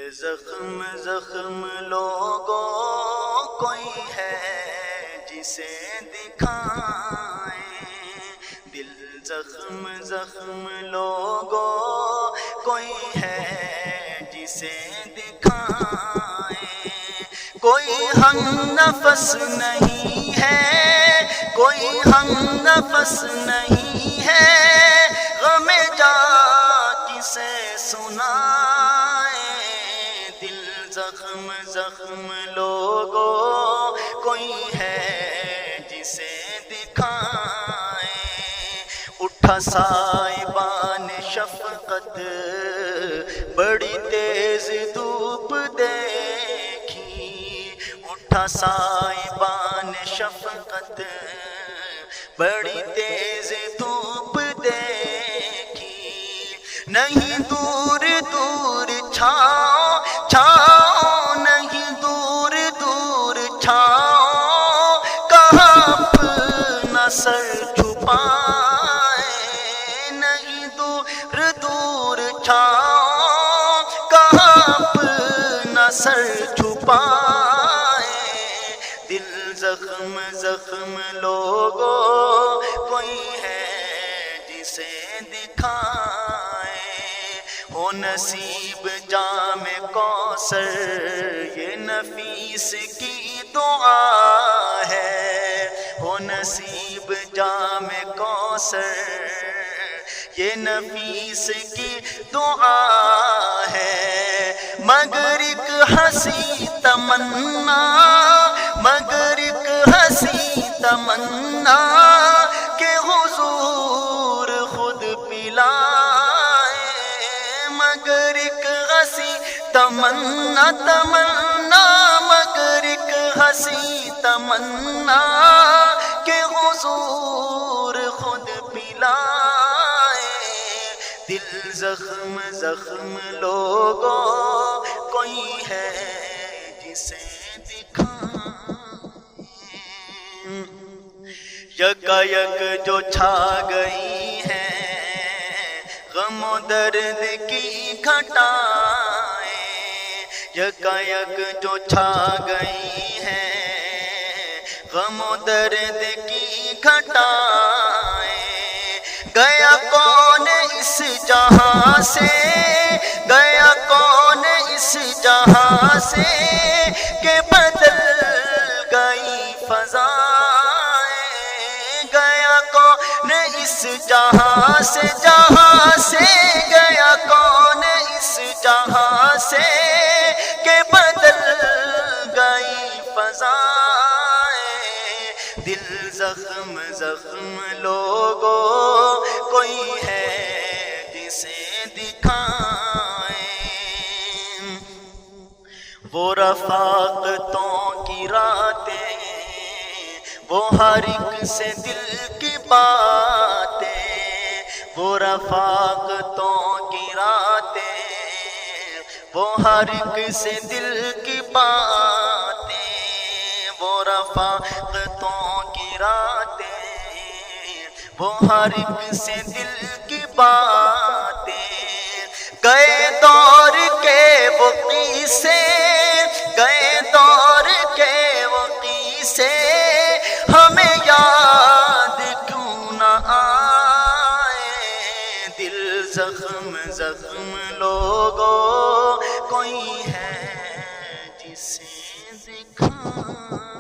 زخم زخم لوگوں کوئی ہے جسے دکھائیں، دل زخم زخم لوگوں کوئی ہے جسے دکھائیں، کوئی ہم نفس نہیں ہے، کوئی ہم نفس نہیں ہے، غم جا کسے سنائیں، دل زخم زخم لوگوں کوئی ہے جسے دکھائیں، اٹھا سائبان شفقت بڑی تیز دھوپ دیکھی، اٹھا سائبان شفقت بڑی تیز دھوپ دیکھی، نہیں دور دور چھاؤں چھاؤں، نہیں دور دور چھاؤں، کہاں اپنا سر چھپائیں، نہیں دور دور چھاؤں، کہاں اپنا سر چھپائیں، دل زخم زخم لوگوں کوئی ہے جسے دکھائیں، ہو نصیب جام کوثر یہ نفیس کی دعا ہے، ہو نصیب جام کوثر یہ نفیس کی دعا ہے، مگر ایک ہنسی تمنا، مگر ایک ہنسی تمنا کہ حضور خود پلائیں، مگر ایک ہنسی تمنا تمنا، مگر ایک ہنسی تمنا کہ حضور خود پلائیں، دل زخم زخم لوگوں کوئی ہے جسے دکھائیں، یکا یک جو چھا گئی ہے غم و درد کی گھٹائیں، یکا یک جو چھا گئی ہے غم و درد کی گھٹائیں، گیا کون اس جہاں سے، گیا کون اس جہاں سے کہ بدل گئی فضائیں، گیا کون اس جہاں سے، جہاں سے گیا کون اس جہاں سے کہ بدل گئی فضائیں، دل زخم زخم لوگوں کوئی ہے جسے دکھائیں، وہ رفاقتوں کی راتیں، وہ ہر ایک سے دل کی باتیں، وہ رفاقتوں کی راتیں، وہ ہر ایک سے دل کی باتیں، وہ رفاقتوں کی راتیں، وہ ہر ایک سے دل کی باتیں، گئے دور کے وہ قصے، گئے دور کے وہ قصے ہمیں یاد کیوں نہ آئے، دل زخم زخم لوگوں کوئی ہے جسے دکھائیں۔